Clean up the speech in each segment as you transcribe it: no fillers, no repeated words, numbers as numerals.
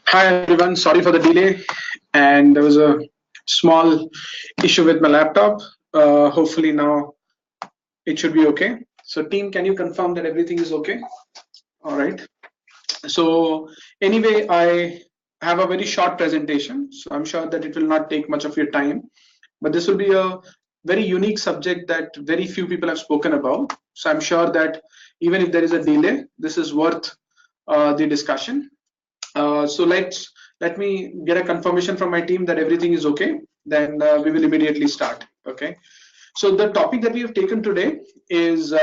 Hi everyone, sorry for the delay, and there was a small issue with my laptop. Hopefully now it should be okay. So team, can you confirm that everything is okay? All right. So anyway, I have a very short presentation, so I'm sure that it will not take much of your time, but this will be a very unique subject that very few people have spoken about. So I'm sure that even if there is a delay, this is worth the discussion. So let me get a confirmation from my team that everything is okay. Then we will immediately start. Okay. So the topic that we have taken today is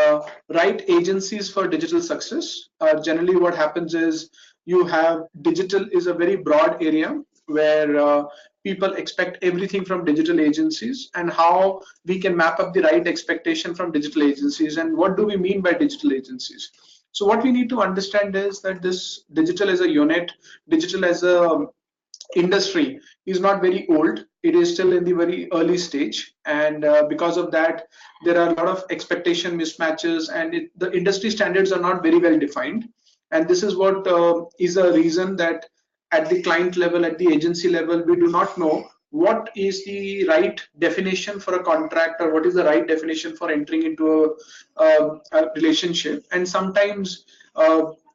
right agencies for digital success. Generally, what happens is you have digital is a very broad area where people expect everything from digital agencies, and how we can map up the right expectation from digital agencies, and what do we mean by digital agencies. So what we need to understand is that this digital as a unit, digital as a industry is not very old. It is still in the very early stage, and because of that there are a lot of expectation mismatches, and the industry standards are not very well defined. And this is what is a reason that at the client level, at the agency level, we do not know what is the right definition for a contract, or what is the right definition for entering into a relationship. And sometimes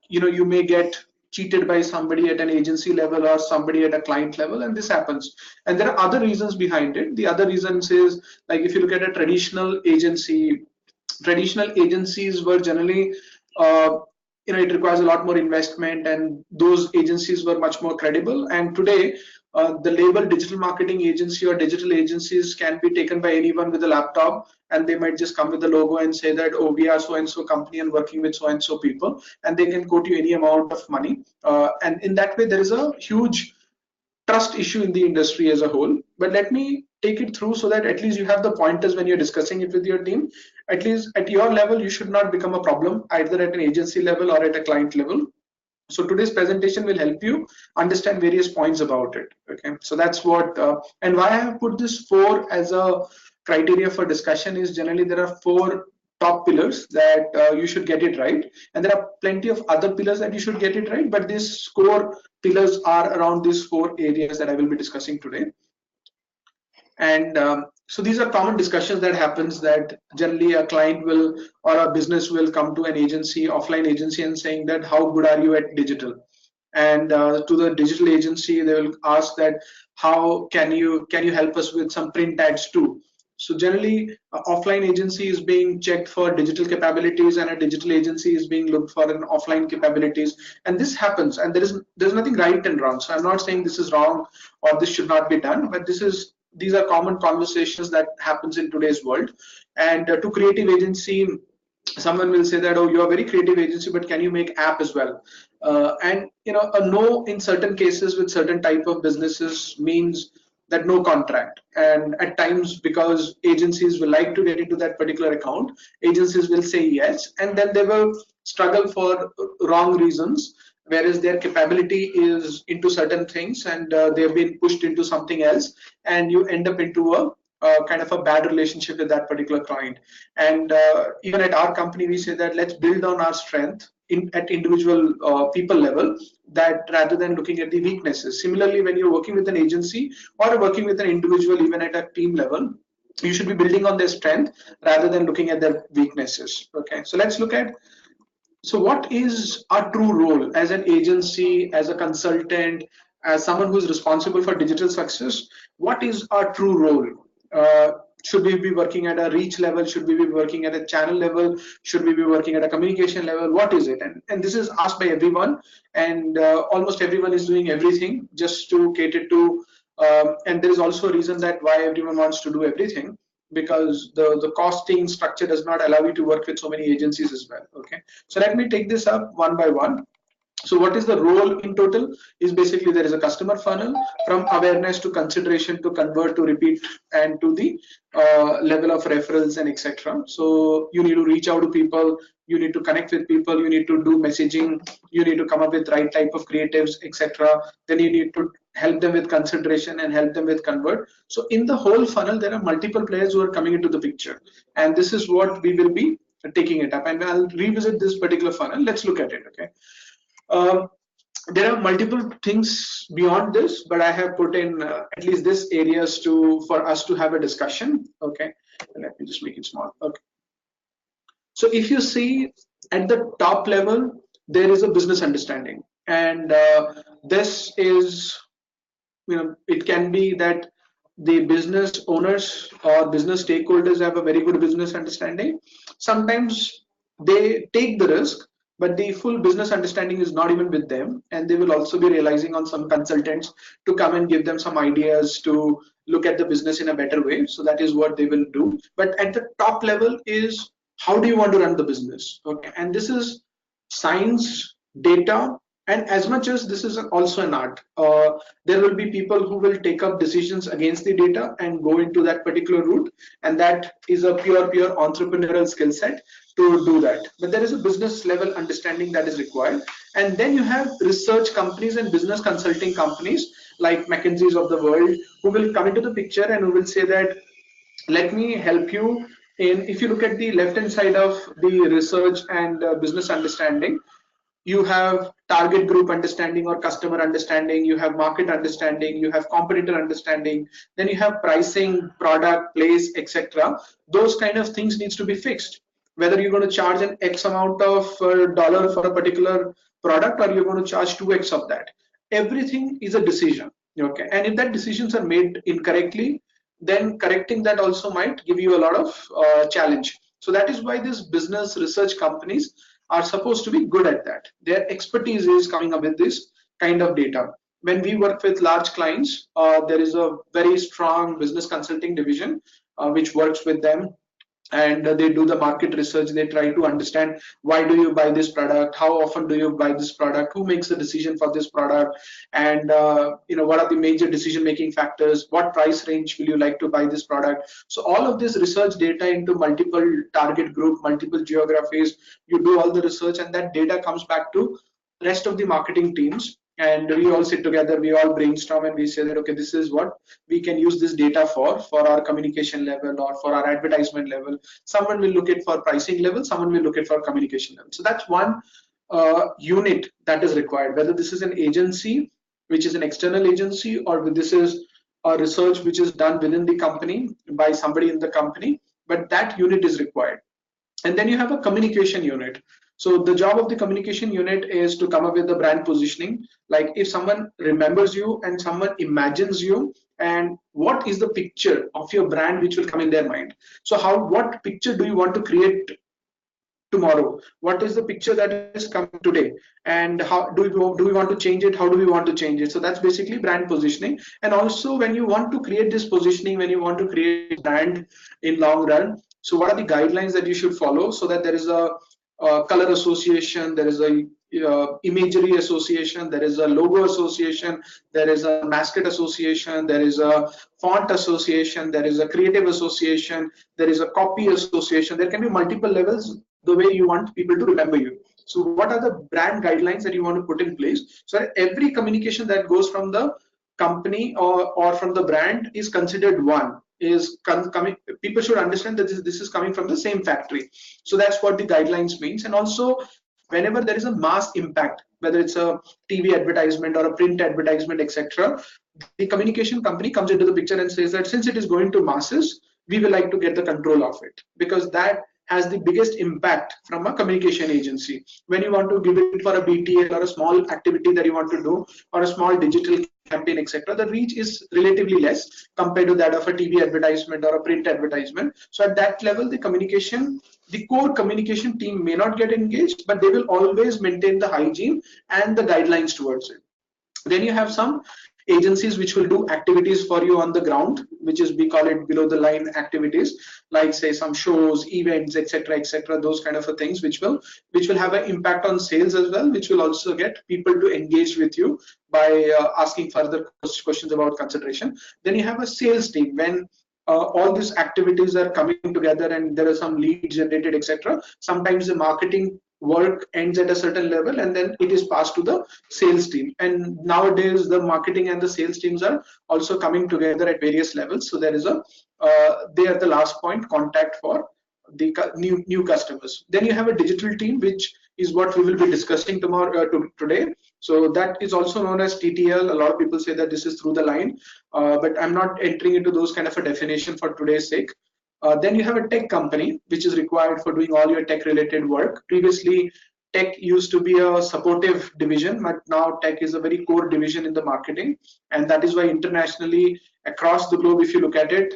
you may get cheated by somebody at an agency level or somebody at a client level, and this happens. And there are other reasons behind it. The other reasons is, like, if you look at a traditional agency, traditional agencies were generally it requires a lot more investment, and those agencies were much more credible. And today the label digital marketing agency or digital agencies can be taken by anyone with a laptop, and they might just come with the logo and say that, oh, we are so and so company and working with so and so people, and they can quote you any amount of money. And in that way there is a huge trust issue in the industry as a whole. But let me take it through so that at least you have the pointers when you're discussing it with your team. At least at your level, you should not become a problem either at an agency level or at a client level. So today's presentation will help you understand various points about it. Okay, so that's what and why I have put this four as a criteria for discussion is, generally there are four top pillars that you should get it right, and there are plenty of other pillars that you should get it right, but these core pillars are around these four areas that I will be discussing today. And so these are common discussions that happens, that generally a client will, or a business will come to an agency, offline agency, and saying that how good are you at digital. And to the digital agency they will ask that how can you help us with some print ads too. So generally offline agency is being checked for digital capabilities, and a digital agency is being looked for an offline capabilities. And this happens, and there's nothing right and wrong. So I'm not saying this is wrong or this should not be done, but these are common conversations that happens in today's world. And to creative agency, someone will say that, oh, you're a very creative agency, but can you make app as well? And a no in certain cases with certain type of businesses means that no contract. And at times, because agencies will like to get into that particular account, agencies will say yes, and then they will struggle for wrong reasons, whereas their capability is into certain things, and they've been pushed into something else, and you end up into a kind of a bad relationship with that particular client. And even at our company, we say that let's build on our strength at individual people level, that rather than looking at the weaknesses. Similarly, when you're working with an agency or working with an individual, even at a team level, you should be building on their strength rather than looking at their weaknesses. Okay, so let's look at, so what is our true role as an agency, as a consultant, as someone who's responsible for digital success? What is our true role? Should we be working at a reach level? Should we be working at a channel level? Should we be working at a communication level? What is it? And this is asked by everyone, and almost everyone is doing everything just to cater to. And there is also a reason that why everyone wants to do everything, because the costing structure does not allow you to work with so many agencies as well. Okay, so let me take this up one by one. So what is the role in total is, basically there is a customer funnel from awareness to consideration to convert to repeat and to the level of referrals and etc. So you need to reach out to people, you need to connect with people, you need to do messaging, you need to come up with right type of creatives, etc. Then you need to help them with consideration, and help them with convert. So in the whole funnel, there are multiple players who are coming into the picture, and this is what we will be taking it up. And I'll revisit this particular funnel. Let's look at it. Okay. Um, there are multiple things beyond this, but I have put in at least this areas to for us to have a discussion. Okay, let me just make it small. Okay, so if you see at the top level, there is a business understanding, and this is, it can be that the business owners or business stakeholders have a very good business understanding. Sometimes they take the risk, but the full business understanding is not even with them, and they will also be relying on some consultants to come and give them some ideas to look at the business in a better way. So that is what they will do. But at the top level is, how do you want to run the business? Okay, and this is science, data, and as much as this is also an art, there will be people who will take up decisions against the data and go into that particular route, and that is a pure entrepreneurial skill set to do that. But there is a business level understanding that is required. And then you have research companies and business consulting companies like McKinsey's of the world, who will come into the picture and who will say that, let me help you in, if you look at the left hand side of the research and business understanding, you have target group understanding or customer understanding, you have market understanding, you have competitor understanding, then you have pricing, product, place, etc. Those kind of things needs to be fixed, whether you're going to charge an X amount of dollar for a particular product, or you're going to charge 2x of that. Everything is a decision. Okay, and if that decisions are made incorrectly, then correcting that also might give you a lot of challenge. So that is why these business research companies are supposed to be good at that. Their expertise is coming up with this kind of data. When we work with large clients, there is a very strong business consulting division which works with them, and they do the market research. They try to understand, why do you buy this product, how often do you buy this product, who makes the decision for this product, and what are the major decision making factors, what price range will you like to buy this product. So all of this research data into multiple target group, multiple geographies, you do all the research, and that data comes back to rest of the marketing teams, and we all sit together, we all brainstorm, and we say that, okay, this is what we can use this data for our communication level or for our advertisement level. Someone will look at for pricing level, someone will look at for communication level. So that's one unit that is required, whether this is an agency which is an external agency, or this is a research which is done within the company by somebody in the company, but that unit is required. And then you have a communication unit. So the job of the communication unit is to come up with the brand positioning. Like, if someone remembers you and someone imagines you, and what is the picture of your brand which will come in their mind. So what picture do you want to create tomorrow? What is the picture that is coming today, and how do we want to change it? How do we want to change it? So that's basically brand positioning. And also, when you want to create this positioning, when you want to create brand in long run, so what are the guidelines that you should follow, so that there is a color association, there is a imagery association, there is a logo association, there is a mascot association, there is a font association, there is a creative association, there is a copy association. There can be multiple levels the way you want people to remember you. So what are the brand guidelines that you want to put in place, so that every communication that goes from the company or from the brand is considered one, is coming, people should understand that this is coming from the same factory. So that's what the guidelines means. And also, whenever there is a mass impact, whether it's a TV advertisement or a print advertisement, etc., the communication company comes into the picture and says that, since it is going to masses, we will like to get the control of it, because that has the biggest impact from a communication agency. When you want to give it for a BTL or a small activity that you want to do, or a small digital campaign, etc., the reach is relatively less compared to that of a TV advertisement or a print advertisement. So at that level, the core communication team may not get engaged, but they will always maintain the hygiene and the guidelines towards it. Then you have some agencies which will do activities for you on the ground, which is, we call it below the line activities, like say some shows, events, etc., those kind of things, which will have an impact on sales as well, which will also get people to engage with you by asking further questions about consideration. Then you have a sales team. When all these activities are coming together and there are some leads generated, etc., sometimes the marketing work ends at a certain level and then it is passed to the sales team. And nowadays the marketing and the sales teams are also coming together at various levels. So there is a they are the last point contact for the new customers. Then you have a digital team, which is what we will be discussing tomorrow today. So that is also known as TTL. A lot of people say that this is through the line, but I'm not entering into those kind of a definition for today's sake. Then you have a tech company, which is required for doing all your tech related work. Previously, tech used to be a supportive division, but now tech is a very core division in the marketing. And that is why internationally across the globe, if you look at it,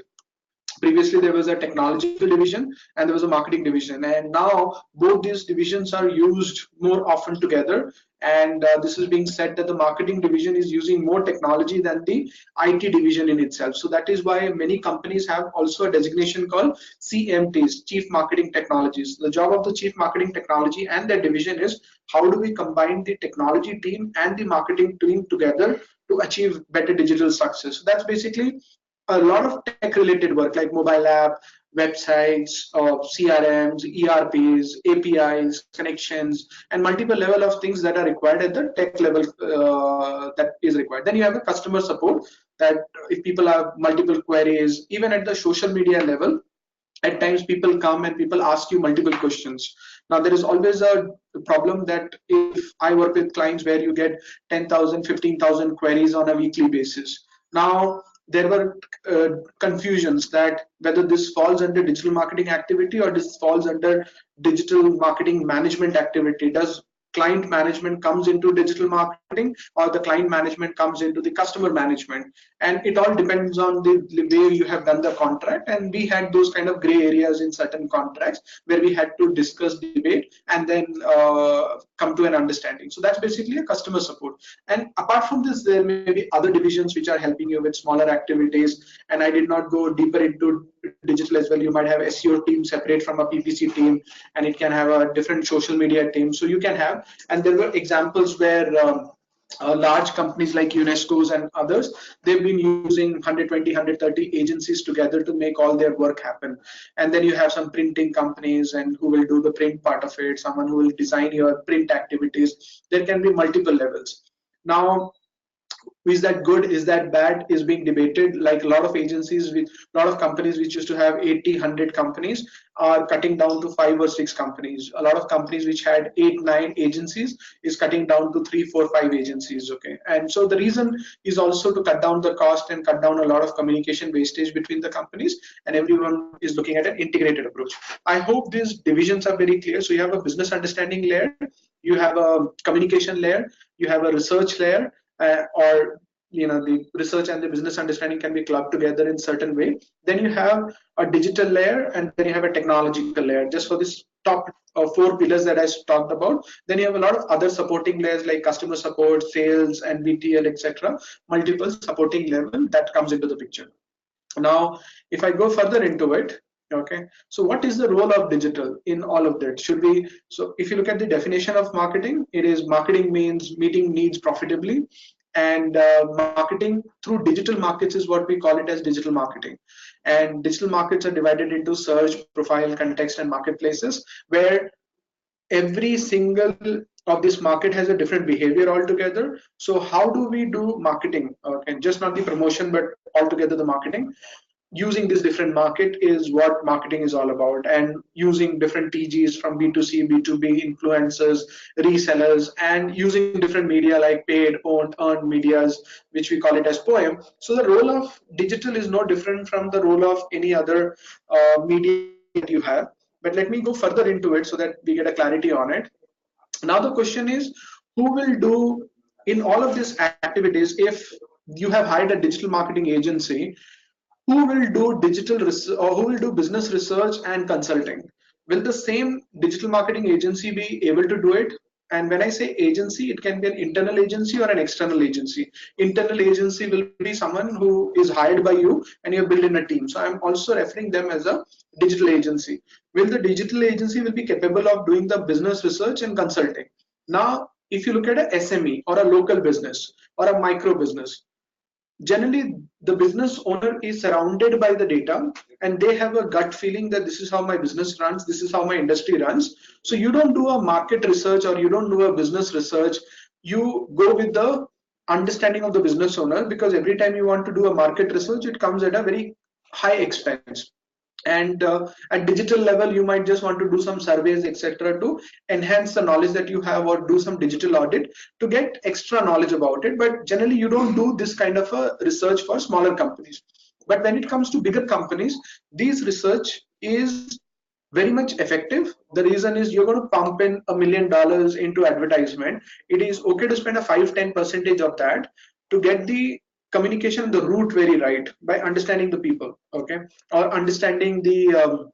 previously there was a technological division and there was a marketing division, and now both these divisions are used more often together. And this is being said that the marketing division is using more technology than the IT division in itself. So that is why many companies have also a designation called CMTs, Chief Marketing Technologies. The job of the Chief Marketing Technology and their division is how do we combine the technology team and the marketing team together to achieve better digital success. So that's basically a lot of tech related work like mobile app, websites, CRMs, ERPs, APIs, connections, and multiple level of things that are required at the tech level that is required. Then you have a customer support, that if people have multiple queries, even at the social media level, at times people come and people ask you multiple questions. Now there is always a problem that if I work with clients where you get 10,000, 15,000 queries on a weekly basis. Now there were confusions that whether this falls under digital marketing activity or this falls under digital marketing management activity. Does client management comes into digital marketing, or the client management comes into the customer management? And it all depends on the way you have done the contract. And we had those kind of gray areas in certain contracts where we had to discuss, debate, and then come to an understanding. So that's basically a customer support. And apart from this, there may be other divisions which are helping you with smaller activities, and I did not go deeper into digital as well. You might have SEO team separate from a PPC team, and it can have a different social media team. So you can have, and there were examples where large companies like UNESCO's and others, they've been using 120, 130 agencies together to make all their work happen. And then you have some printing companies and who will do the print part of it, someone who will design your print activities. There can be multiple levels. Now, is that good, is that bad, is being debated. Like a lot of agencies, with a lot of companies which used to have 80, 100 companies are cutting down to 5 or 6 companies. A lot of companies which had 8, 9 agencies is cutting down to 3, 4, 5 agencies. Okay, and so the reason is also to cut down the cost and cut down a lot of communication wastage between the companies, and everyone is looking at an integrated approach. I hope these divisions are very clear. So you have a business understanding layer, you have a communication layer, you have a research layer, or the research and the business understanding can be clubbed together in certain way. Then you have a digital layer, and then you have a technological layer, just for this top 4 pillars that I talked about. Then you have a lot of other supporting layers like customer support, sales, and BTL, etc. Multiple supporting level that comes into the picture. Now if I go further into it, okay, so what is the role of digital in all of that? Should we, so if you look at the definition of marketing, it is marketing means meeting needs profitably, and marketing through digital markets is what we call it as digital marketing. And digital markets are divided into search, profile, context, and marketplaces, where every single of this market has a different behavior altogether. So how do we do marketing, and just not the promotion but altogether the marketing using this different market is what marketing is all about. And using different TGs from B2C, B2B, influencers, resellers, and using different media like paid, owned, earned medias, which we call it as poem. So the role of digital is no different from the role of any other media that you have. But let me go further into it so that we get a clarity on it. Now the question is, who will do in all of these activities? If you have hired a digital marketing agency, who will do digital research, or who will do business research and consulting? Will the same digital marketing agency be able to do it? And when I say agency, it can be an internal agency or an external agency. Internal agency will be someone who is hired by you and you build in a team. So I'm also referring them as a digital agency. Will the digital agency will be capable of doing the business research and consulting? Now, if you look at a SME or a local business or a micro business, generally the business owner is surrounded by the data, and they have a gut feeling that this is how my business runs, this is how my industry runs. So you don't do a market research or you don't do a business research, you go with the understanding of the business owner, because every time you want to do a market research, it comes at a very high expense. And at digital level, you might just want to do some surveys, etc., to enhance the knowledge that you have, or do some digital audit to get extra knowledge about it. But generally you don't do this kind of a research for smaller companies. But when it comes to bigger companies, this research is very much effective. The reason is, you're going to pump in $1 million into advertisement. It is okay to spend a 5-10% of that to get the communication, the route very right, by understanding the people, okay, or understanding the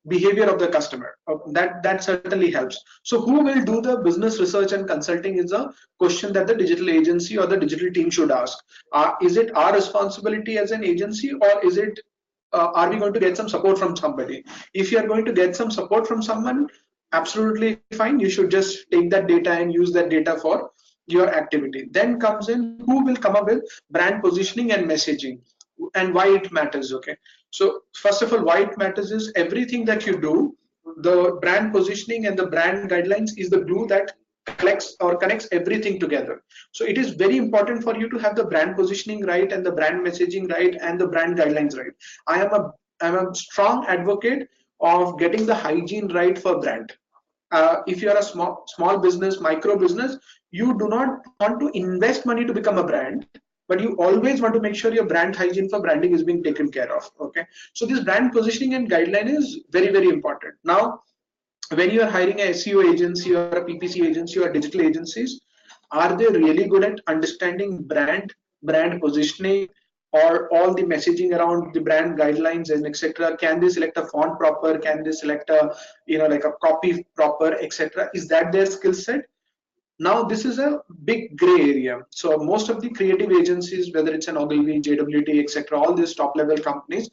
behavior of the customer. That certainly helps. So who will do the business research and consulting is a question that the digital agency or the digital team should ask. Is it our responsibility as an agency, or is it are we going to get some support from somebody? If you are going to get some support from someone, absolutely fine, you should just take that data and use that data for your activity. Then comes in, who will come up with brand positioning and messaging, and why it matters. Okay, so first of all, why it matters is, everything that you do, the brand positioning and the brand guidelines is the glue that collects or connects everything together. So it is very important for you to have the brand positioning right, and the brand messaging right, and the brand guidelines right. I'm a strong advocate of getting the hygiene right for brand. If you are a small business, micro business, you do not want to invest money to become a brand, but you always want to make sure your brand hygiene for branding is being taken care of. Okay, so this brand positioning and guideline is very, very important. Now, when you are hiring a SEO agency or a PPC agency or digital agencies, are they really good at understanding brand positioning, or all the messaging around the brand guidelines and etc.? Can they select a font proper? Can they select a, like a copy proper, etc.? Is that their skill set? Now this is a big gray area. So most of the creative agencies, whether it's an Ogilvy, JWT, etc., all these top level companies,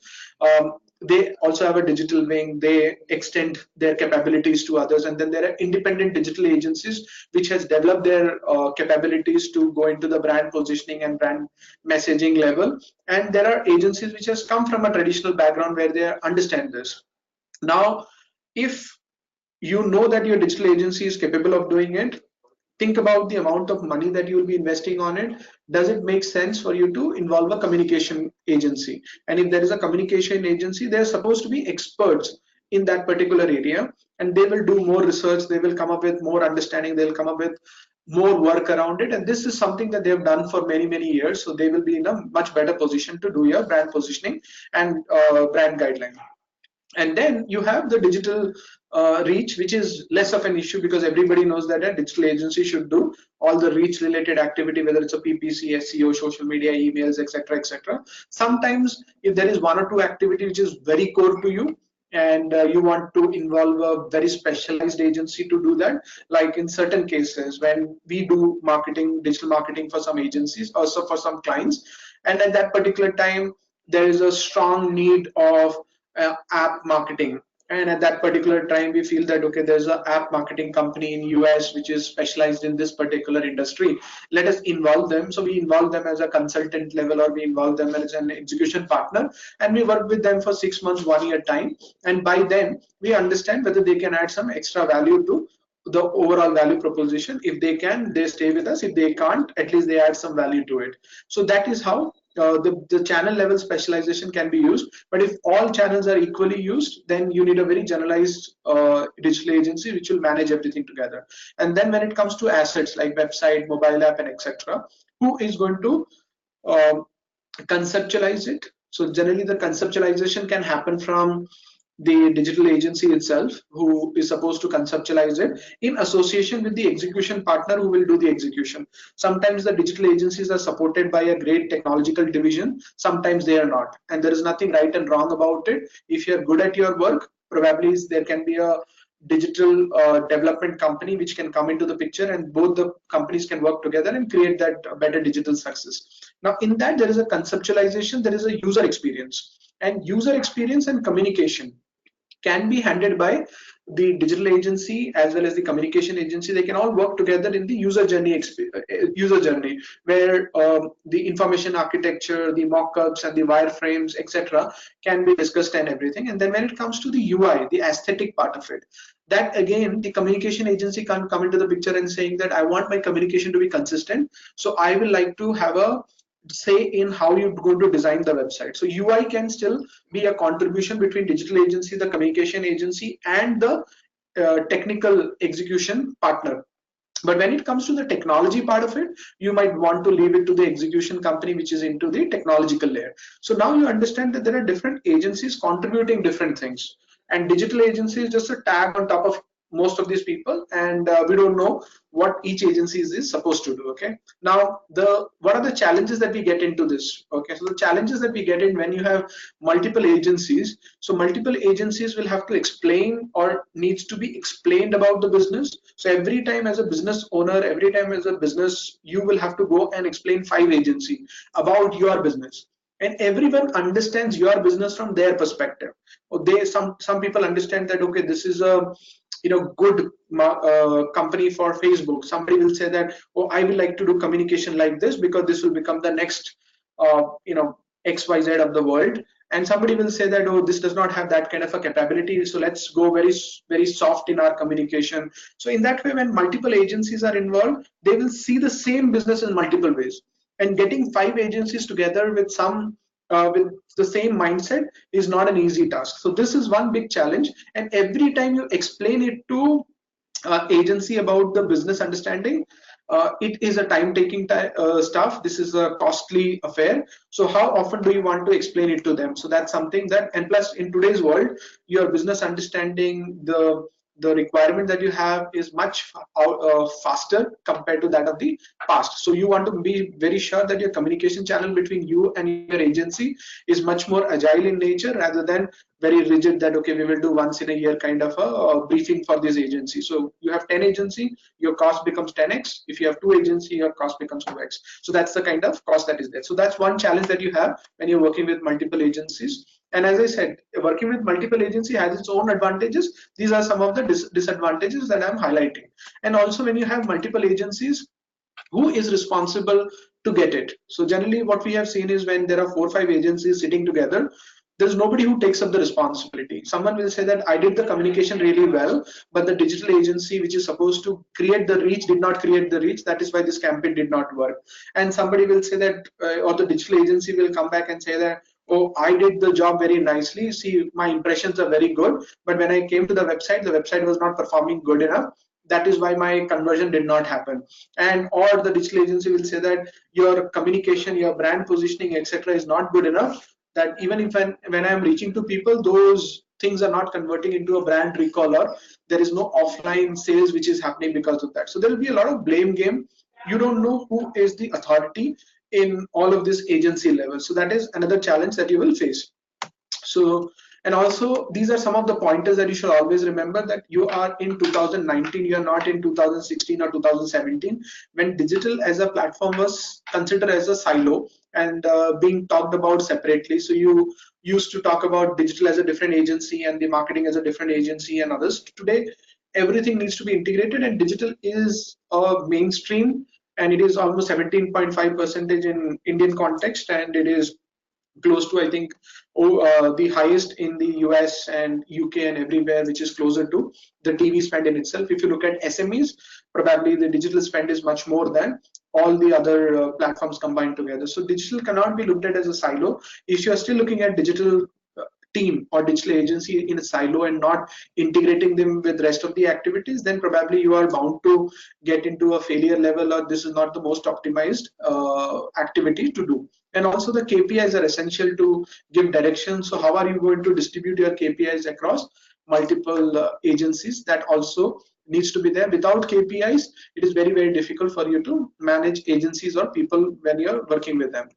they also have a digital wing. They extend their capabilities to others, and then there are independent digital agencies which has developed their capabilities to go into the brand positioning and brand messaging level. And there are agencies which has come from a traditional background where they understand this. Now, if you know that your digital agency is capable of doing it, think about the amount of money that you will be investing on it. Does it make sense for you to involve a communication agency? And if there is a communication agency, they're supposed to be experts in that particular area, and they will do more research, they will come up with more understanding, they'll come up with more work around it. And this is something that they've done for many, many years, so they will be in a much better position to do your brand positioning and brand guideline. And then you have the digital reach, which is less of an issue, because everybody knows that a digital agency should do all the reach related activity, whether it's a PPC, SEO, social media, emails, etc., etc. Sometimes if there is one or two activity which is very core to you, and you want to involve a very specialized agency to do that, like in certain cases when we do marketing, digital marketing for some agencies, also for some clients, and at that particular time there is a strong need of app marketing. And at that particular time we feel that, okay, there's an app marketing company in US which is specialized in this particular industry, let us involve them. So we involve them as a consultant level, or we involve them as an execution partner, and we work with them for 6 months, 1 year time. And by then we understand whether they can add some extra value to the overall value proposition. If they can, they stay with us. If they can't, at least they add some value to it. So that is how the channel level specialization can be used. But if all channels are equally used, then you need a very generalized digital agency which will manage everything together. And then when it comes to assets like website, mobile app, and etc., who is going to uh, conceptualize it? So generally the conceptualization can happen from the digital agency itself, who is supposed to conceptualize it in association with the execution partner who will do the execution. Sometimes the digital agencies are supported by a great technological division, sometimes they are not, and there is nothing right and wrong about it. If you're good at your work, probably there can be a digital development company which can come into the picture, and both the companies can work together and create that better digital success. Now in that, there is a conceptualization, there is a user experience, and user experience and communication can be handled by the digital agency as well as the communication agency, they can all work together in the user journey, where the information architecture, the mock-ups and the wireframes, etc., can be discussed and everything. And then when it comes to the UI, the aesthetic part of it, that again the communication agency can't come into the picture and saying that I want my communication to be consistent, so I will like to have a say in how you're going to design the website. So UI can still be a contribution between digital agency, the communication agency, and the technical execution partner. But when it comes to the technology part of it, you might want to leave it to the execution company, which is into the technological layer. So now you understand that there are different agencies contributing different things, and digital agency is just a tag on top of most of these people, and we don't know what each agency is supposed to do. Okay, now the what are the challenges that we get into this? Okay, so the challenges that we get in when you have multiple agencies, so multiple agencies will have to explain or needs to be explained about the business. So every time as a business owner, every time as a business, you will have to go and explain 5 agency about your business, and everyone understands your business from their perspective. Or they some people understand that okay, this is a good company for Facebook. Somebody will say that, oh, I will like to do communication like this because this will become the next XYZ of the world. And somebody will say that, oh, this does not have that kind of a capability, so let's go very soft in our communication. So in that way, when multiple agencies are involved, they will see the same business in multiple ways, and getting 5 agencies together with the same mindset is not an easy task. So this is one big challenge, and every time you explain it to agency about the business understanding, it is a time-taking stuff. This is a costly affair. So how often do you want to explain it to them? So that's something that, and plus in today's world, your business understanding, the requirement that you have is much faster compared to that of the past. So you want to be very sure that your communication channel between you and your agency is much more agile in nature rather than very rigid that okay, we will do once in a year kind of a briefing for this agency. So you have 10 agency, your cost becomes 10x. If you have 2 agency, your cost becomes 2x. So that's the kind of cost that is there. So that's one challenge that you have when you're working with multiple agencies. And as I said, working with multiple agency has its own advantages. These are some of the disadvantages that I'm highlighting. And also when you have multiple agencies, who is responsible to get it? So generally what we have seen is when there are 4 or 5 agencies sitting together, there's nobody who takes up the responsibility. Someone will say that I did the communication really well, but the digital agency which is supposed to create the reach did not create the reach. That is why this campaign did not work. And somebody will say that, or the digital agency will come back and say that, oh, I did the job very nicely. See, my impressions are very good, but when I came to the website was not performing good enough. That is why my conversion did not happen. And or the digital agency will say that your communication, your brand positioning, etc., is not good enough, that even if when I'm reaching to people, those things are not converting into a brand recall, or there is no offline sales which is happening because of that. So there will be a lot of blame game. You don't know who is the authority in all of this agency level. So that is another challenge that you will face. So, and also these are some of the pointers that you should always remember, that you are in 2019, you are not in 2016 or 2017, when digital as a platform was considered as a silo and being talked about separately. So you used to talk about digital as a different agency and the marketing as a different agency and others. Today everything needs to be integrated, and digital is a mainstream, and it is almost 17.5% in Indian context, and it is close to, I think, the highest in the US and UK and everywhere, which is closer to the TV spend in itself. If you look at SMEs, probably the digital spend is much more than all the other platforms combined together. So digital cannot be looked at as a silo. If you are still looking at digital team or digital agency in a silo and not integrating them with rest of the activities, then probably you are bound to get into a failure level, or this is not the most optimized activity to do. And also the KPIs are essential to give direction. So how are you going to distribute your KPIs across multiple agencies? That also needs to be there. Without KPIs, it is very difficult for you to manage agencies or people when you're working with them.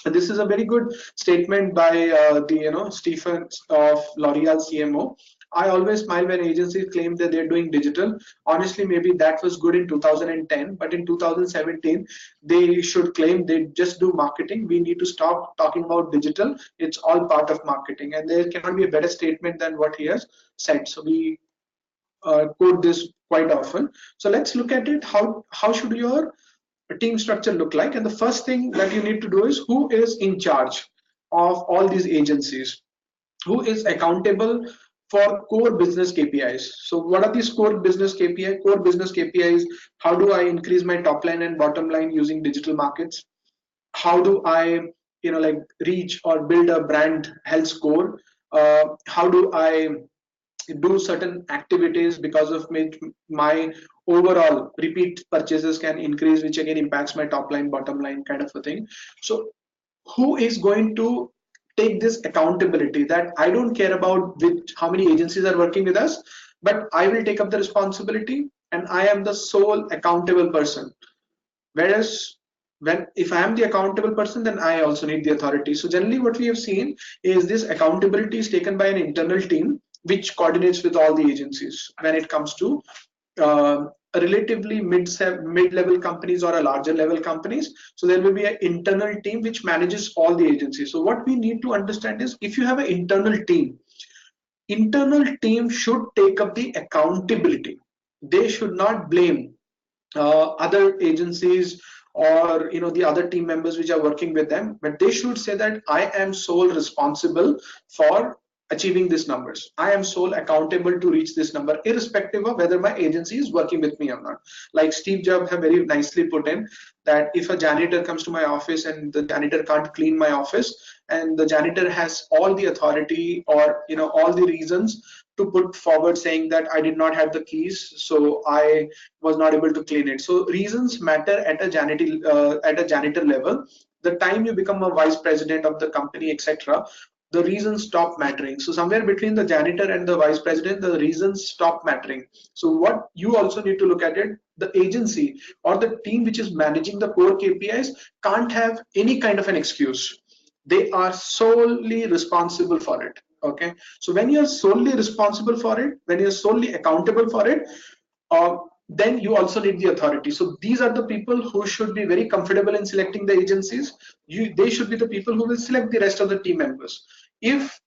And this is a very good statement by the Stephen of L'Oreal CMO. I always smile when agencies claim that they're doing digital. Honestly, maybe that was good in 2010, but in 2017, they should claim they just do marketing. We need to stop talking about digital. It's all part of marketing, and there cannot be a better statement than what he has said. So we quote this quite often. So let's look at it. How should your team structure look like? And the first thing that you need to do is, who is in charge of all these agencies? Who is accountable for core business KPIs? So what are these core business KPI? Core business KPIs: how do I increase my top line and bottom line using digital markets? How do I, like, reach or build a brand health score? How do I do certain activities because of which my overall repeat purchases can increase, which again impacts my top line, bottom line, kind of a thing? So who is going to take this accountability, that I don't care about which how many agencies are working with us, but I will take up the responsibility and I am the sole accountable person? Whereas, when if I am the accountable person, then I also need the authority. So generally what we have seen is this accountability is taken by an internal team which coordinates with all the agencies when it comes to a relatively mid-level companies or a larger level companies. So there will be an internal team which manages all the agencies. So what we need to understand is, if you have an internal team should take up the accountability. They should not blame other agencies or the other team members which are working with them, but they should say that I am sole responsible for achieving these numbers. I am sole accountable to reach this number, irrespective of whether my agency is working with me or not. Like Steve Jobs have very nicely put in that if a janitor comes to my office and the janitor can't clean my office, and the janitor has all the authority or all the reasons to put forward saying that I did not have the keys, so I was not able to clean it. So reasons matter at a janitor level. The time you become a vice president of the company, etc., the reasons stop mattering. So somewhere between the janitor and the vice president, the reasons stop mattering. So what you also need to look at it, the agency or the team which is managing the core KPIs can't have any kind of an excuse. They are solely responsible for it. Okay, so when you're solely responsible for it, when you're solely accountable for it, then you also need the authority. So these are the people who should be very comfortable in selecting the agencies. They should be the people who will select the rest of the team members. If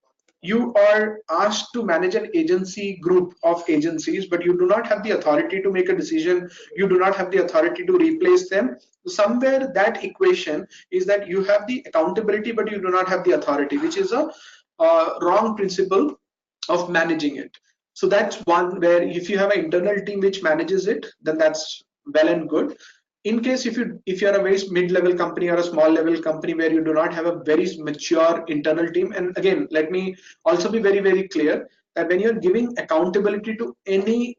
you are asked to manage an agency group of agencies, but you do not have the authority to make a decision, you do not have the authority to replace them, somewhere that equation is that you have the accountability but you do not have the authority, which is a wrong principle of managing it. So that's one where if you have an internal team which manages it, then that's well and good. In case if you're a very mid-level company or a small level company where you do not have a very mature internal team, and again let me also be very clear that when you're giving accountability to any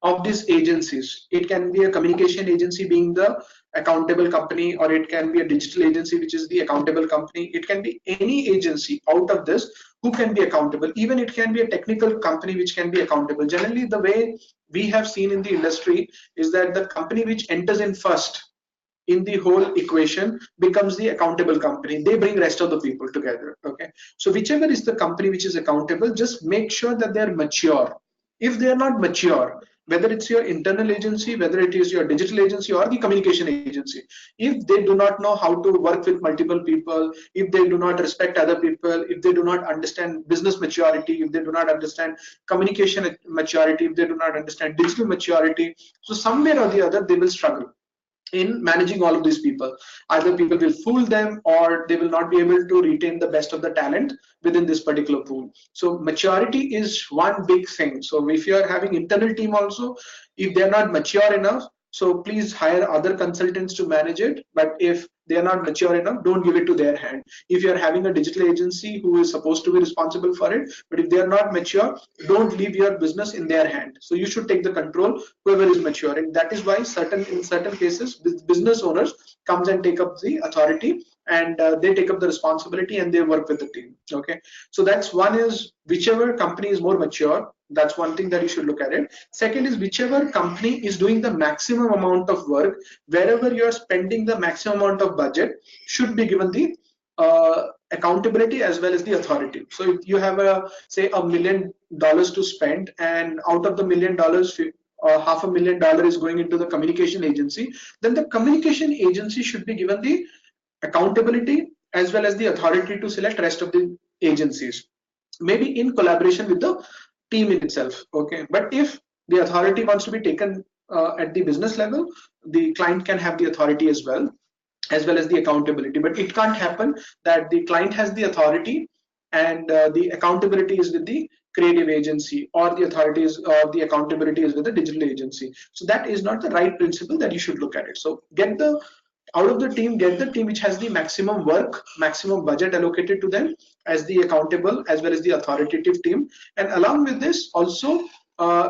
of these agencies, it can be a communication agency being the accountable company, or it can be a digital agency which is the accountable company. It can be any agency out of this who can be accountable. Even it can be a technical company which can be accountable. Generally the way we have seen in the industry is that the company which enters in first in the whole equation becomes the accountable company. They bring rest of the people together. Okay, so whichever is the company which is accountable, just make sure that they're mature. If they're not mature, whether it's your internal agency, whether it is your digital agency or the communication agency, if they do not know how to work with multiple people, if they do not respect other people, if they do not understand business maturity, if they do not understand communication maturity, if they do not understand digital maturity, so somewhere or the other they will struggle in managing all of these people. Either people will fool them or they will not be able to retain the best of the talent within this particular pool. So maturity is one big thing. So if you are having internal team also, if they're not mature enough, so please hire other consultants to manage it. But if they are not mature enough, don't give it to their hand. If you're having a digital agency who is supposed to be responsible for it, but if they are not mature, don't leave your business in their hand. So you should take the control, whoever is mature. And that is why in certain cases business owners comes and take up the authority, and they take up the responsibility and they work with the team. Okay, so that's one, is whichever company is more mature, that's one thing that you should look at it. Second is whichever company is doing the maximum amount of work, wherever you are spending the maximum amount of budget, should be given the accountability as well as the authority. So if you have a say $1 million to spend, and out of the $1 million, $500,000 is going into the communication agency, then the communication agency should be given the accountability as well as the authority to select rest of the agencies, maybe in collaboration with the team in itself. Okay, but if the authority wants to be taken at the business level, the client can have the authority as well as the accountability. But it can't happen that the client has the authority and the accountability is with the creative agency, or the authorities or the accountability is with the digital agency. So that is not the right principle that you should look at it. So get the out of the team, get the team which has the maximum work, maximum budget allocated to them as the accountable as well as the authoritative team. And along with this, also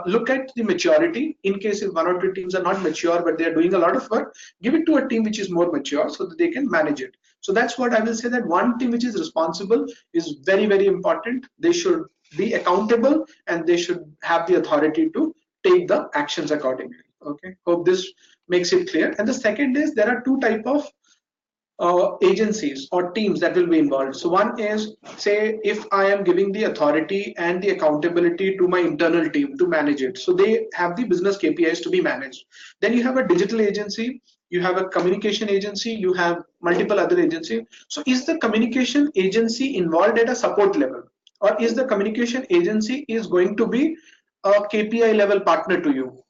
look at the maturity. In case if one or two teams are not mature but they are doing a lot of work, give it to a team which is more mature so that they can manage it. So that's what I will say, that one team which is responsible is very, very important. They should be accountable and they should have the authority to take the actions accordingly. Okay, hope this makes it clear. And the second is, there are two type of agencies or teams that will be involved. So one is, say if I am giving the authority and the accountability to my internal team to manage it, so they have the business KPIs to be managed. Then you have a digital agency, you have a communication agency, you have multiple other agencies. So is the communication agency involved at a support level, or is the communication agency is going to be a KPI level partner to you?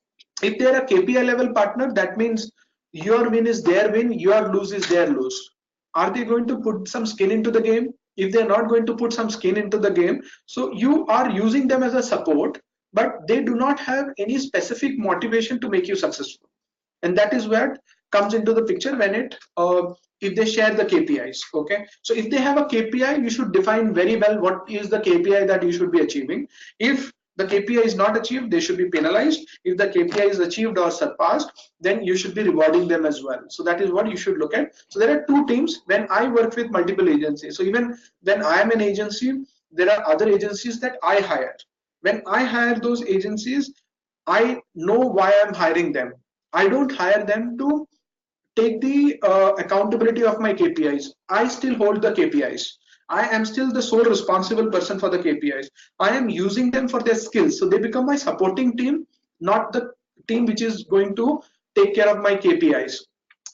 If they're a KPI level partner, that means your win is their win, your lose is their lose. Are they going to put some skin into the game? If they're not going to put some skin into the game, so you are using them as a support, but they do not have any specific motivation to make you successful. And that is where comes into the picture when it if they share the KPIs. Okay, so if they have a KPI, you should define very well what is the KPI that you should be achieving. If the KPI is not achieved, they should be penalized. If the KPI is achieved or surpassed, then you should be rewarding them as well. So that is what you should look at. So there are two teams when I work with multiple agencies. So even when I am an agency, there are other agencies that I hire. When I hire those agencies, I know why I'm hiring them. I don't hire them to take the accountability of my KPIs. I still hold the KPIs. I am still the sole responsible person for the KPIs. I am using them for their skills. So they become my supporting team, not the team which is going to take care of my KPIs.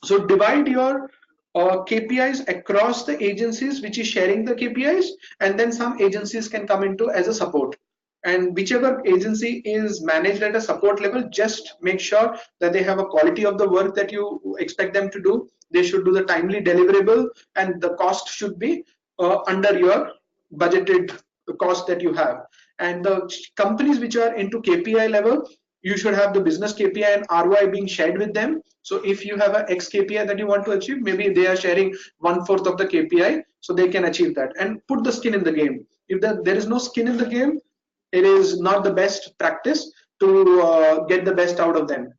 So divide your KPIs across the agencies which is sharing the KPIs, and then some agencies can come into as a support. And whichever agency is managed at a support level, just make sure that they have a quality of the work that you expect them to do. They should do the timely deliverable, and the cost should be under your budgeted cost that you have. And the companies which are into KPI level, you should have the business KPI and ROI being shared with them. So if you have an X KPI that you want to achieve, maybe they are sharing 1/4 of the KPI, so they can achieve that. And put the skin in the game. If there is no skin in the game, it is not the best practice to get the best out of them.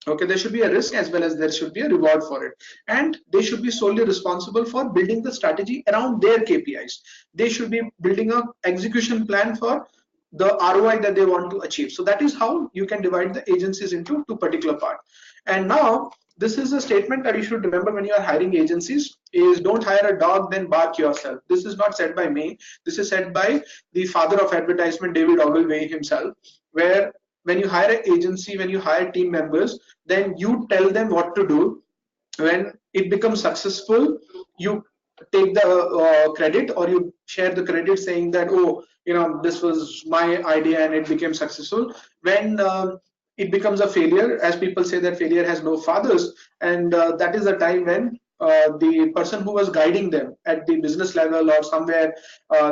Okay, there should be a risk as well as there should be a reward for it, and they should be solely responsible for building the strategy around their KPIs. They should be building a execution plan for the ROI that they want to achieve. So that is how you can divide the agencies into two particular parts. And now this is a statement that you should remember when you are hiring agencies, is don't hire a dog then bark yourself. This is not said by me, this is said by the father of advertisement, David Ogilvy himself, where when you hire an agency, when you hire team members, then you tell them what to do. When it becomes successful, you take the credit, or you share the credit saying that, oh, this was my idea and it became successful. When it becomes a failure, as people say that failure has no fathers, and that is the time when the person who was guiding them at the business level or somewhere,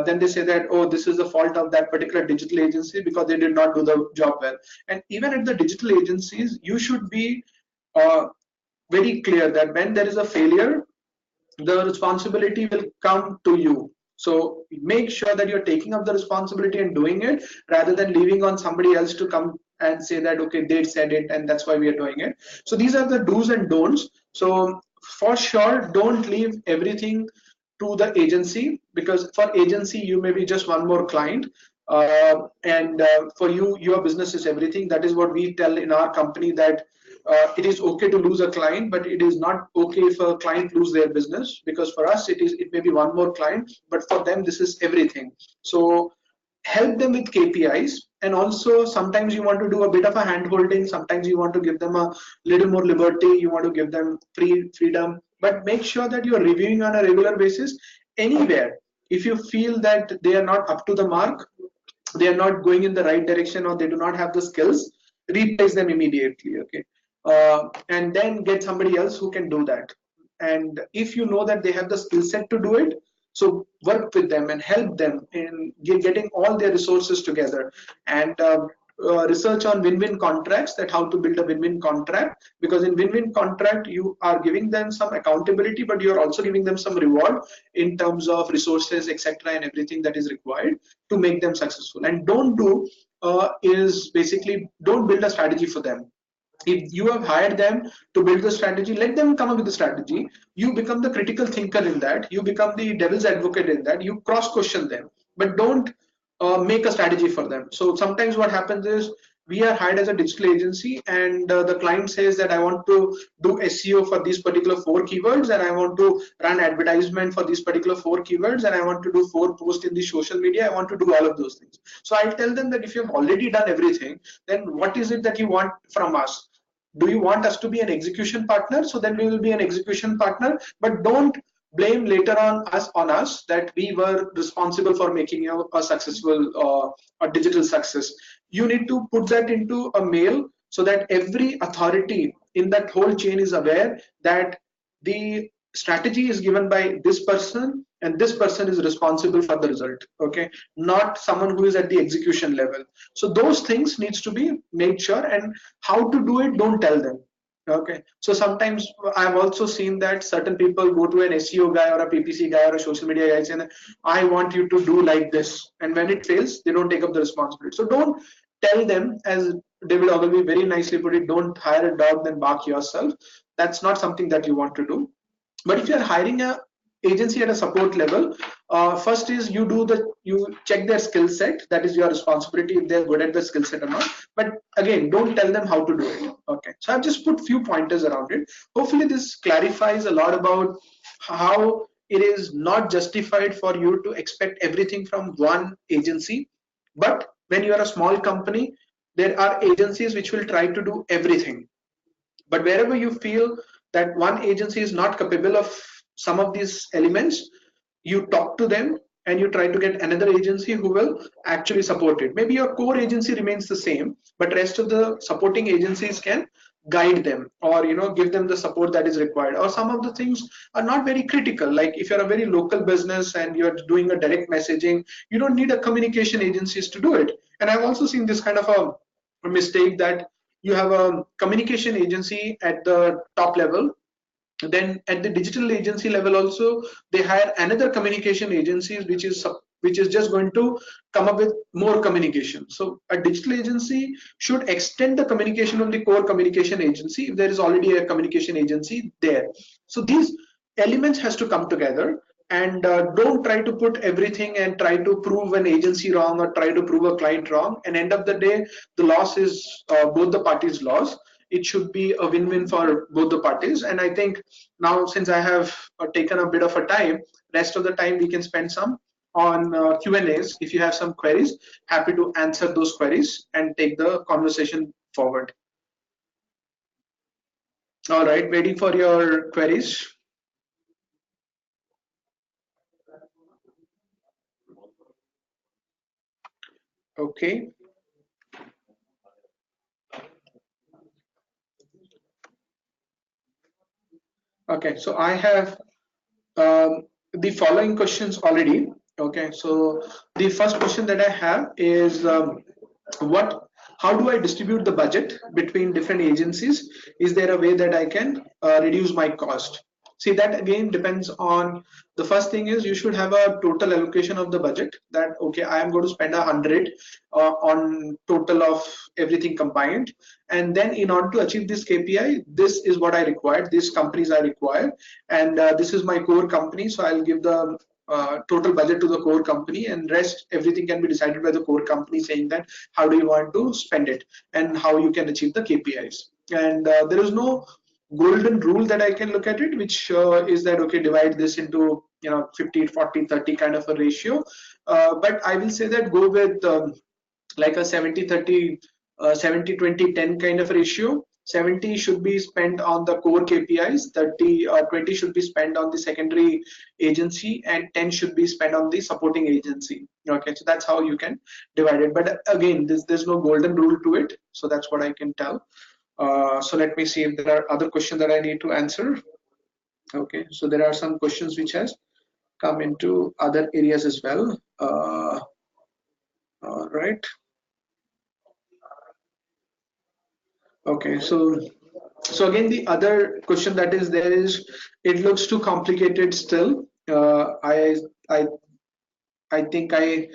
then they say that, oh, this is the fault of that particular digital agency because they did not do the job well. And even at the digital agencies, you should be very clear that when there is a failure, the responsibility will come to you. So make sure that you're taking up the responsibility and doing it, rather than leaving on somebody else to come and say that, okay, they said it and that's why we are doing it. So these are the do's and don'ts. So for sure, don't leave everything to the agency, because for agency you may be just one more client, and for you, your business is everything. That is what we tell in our company, that it is okay to lose a client, but it is not okay if a client lose their business, because for us it may be one more client, but for them this is everything. So help them with KPIs, and also sometimes you want to do a bit of a hand holding, sometimes you want to give them a little more liberty, you want to give them freedom, but make sure that you're reviewing on a regular basis. Anywhere if you feel that they are not up to the mark, they are not going in the right direction, or they do not have the skills, replace them immediately. Okay, and then get somebody else who can do that. And if you know that they have the skill set to do it, so work with them and help them in getting all their resources together, and research on win-win contracts, that how to build a win-win contract, because in win-win contract you are giving them some accountability, but you are also giving them some reward in terms of resources, etc., and everything that is required to make them successful. And don't do is basically don't build a strategy for them. If you have hired them to build the strategy, let them come up with the strategy. You become the critical thinker in that, you become the devil's advocate in that, you cross question them, but don't make a strategy for them. So sometimes what happens is we are hired as a digital agency, and the client says that I want to do SEO for these particular 4 keywords, and I want to run advertisement for these particular 4 keywords, and I want to do 4 posts in the social media, I want to do all of those things. So I tell them that if you've already done everything, then what is it that you want from us? Do you want us to be an execution partner? So then we will be an execution partner, but don't blame later on us that we were responsible for making you a successful a digital success. You need to put that into a mail so that every authority in that whole chain is aware that the strategy is given by this person, and this person is responsible for the result. Okay, not someone who is at the execution level. So those things needs to be made sure, and how to do it, don't tell them. Okay, so sometimes I've also seen that certain people go to an SEO guy or a PPC guy or a social media guy saying, I want you to do like this, and when it fails, they don't take up the responsibility. So don't tell them, as David Ogilvy very nicely put it, don't hire a dog then bark yourself. That's not something that you want to do. But if you're hiring a agency at a support level, first is you check their skill set. That is your responsibility, if they're good at the skill set or not. But again, don't tell them how to do it. Okay, so I've just put few pointers around it. Hopefully this clarifies a lot about how it is not justified for you to expect everything from one agency. But when you are a small company, there are agencies which will try to do everything. But wherever you feel that one agency is not capable of some of these elements, you talk to them and you try to get another agency who will actually support it. Maybe your core agency remains the same, but rest of the supporting agencies can guide them, or give them the support that is required. Or some of the things are not very critical, like if you're a very local business and you're doing a direct messaging, you don't need a communication agencies to do it. And I've also seen this kind of a mistake, that you have a communication agency at the top level, then at the digital agency level also they hire another communication agencies which is just going to come up with more communication. So a digital agency should extend the communication of the core communication agency if there is already a communication agency there. So these elements has to come together, and don't try to put everything and try to prove an agency wrong or try to prove a client wrong, and end of the day the loss is both the parties loss. It should be a win-win for both the parties. And I think now, since I have taken a bit of a time, rest of the time we can spend some on Q&As. If you have some queries, happy to answer those queries and take the conversation forward. All right, waiting for your queries. Okay. Okay, so I have the following questions already. Okay, so the first question that I have is how do I distribute the budget between different agencies? Is there a way that I can reduce my cost? See, that again depends on, the first thing is you should have a total allocation of the budget, that okay, I am going to spend 100 on total of everything combined, and then in order to achieve this KPI, this is what I require, these companies I require, and this is my core company, so I'll give the total budget to the core company, and rest everything can be decided by the core company, saying that how do you want to spend it and how you can achieve the KPIs. And there is no golden rule that I can look at it, which is that okay, divide this into 50 40 30 kind of a ratio, but I will say that go with like a 70 30 70 20 10 kind of ratio. 70 should be spent on the core KPIs, 30 or 20 should be spent on the secondary agency, and 10 should be spent on the supporting agency. Okay, so that's how you can divide it. But again, there's no golden rule to it, so that's what I can tell. So let me see if there are other questions that I need to answer. Okay, so there are some questions which has come into other areas as well. All right. Okay, so again, the other question that is there is, it looks too complicated still. I I think I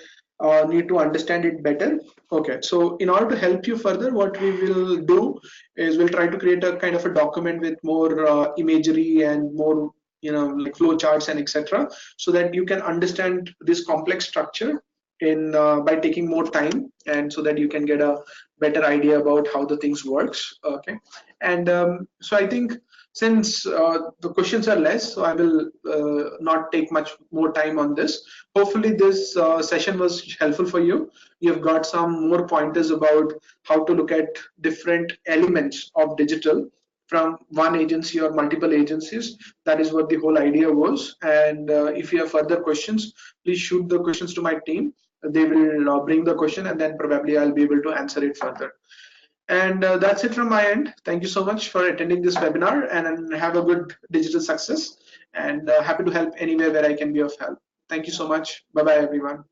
need to understand it better. Okay, so in order to help you further, what we will do is we'll try to create a kind of a document with more imagery and more, like flow charts and etc., so that you can understand this complex structure in by taking more time, and so that you can get a better idea about how the things works. Okay, and so I think since the questions are less, so I will not take much more time on this. Hopefully this session was helpful for you. You've got some more pointers about how to look at different elements of digital from one agency or multiple agencies. That is what the whole idea was. And if you have further questions, please shoot the questions to my team. They will bring the question, and then probably I'll be able to answer it further. And that's it from my end. Thank you so much for attending this webinar, and have a good digital success, and happy to help anywhere where I can be of help. Thank you so much. Bye bye, everyone.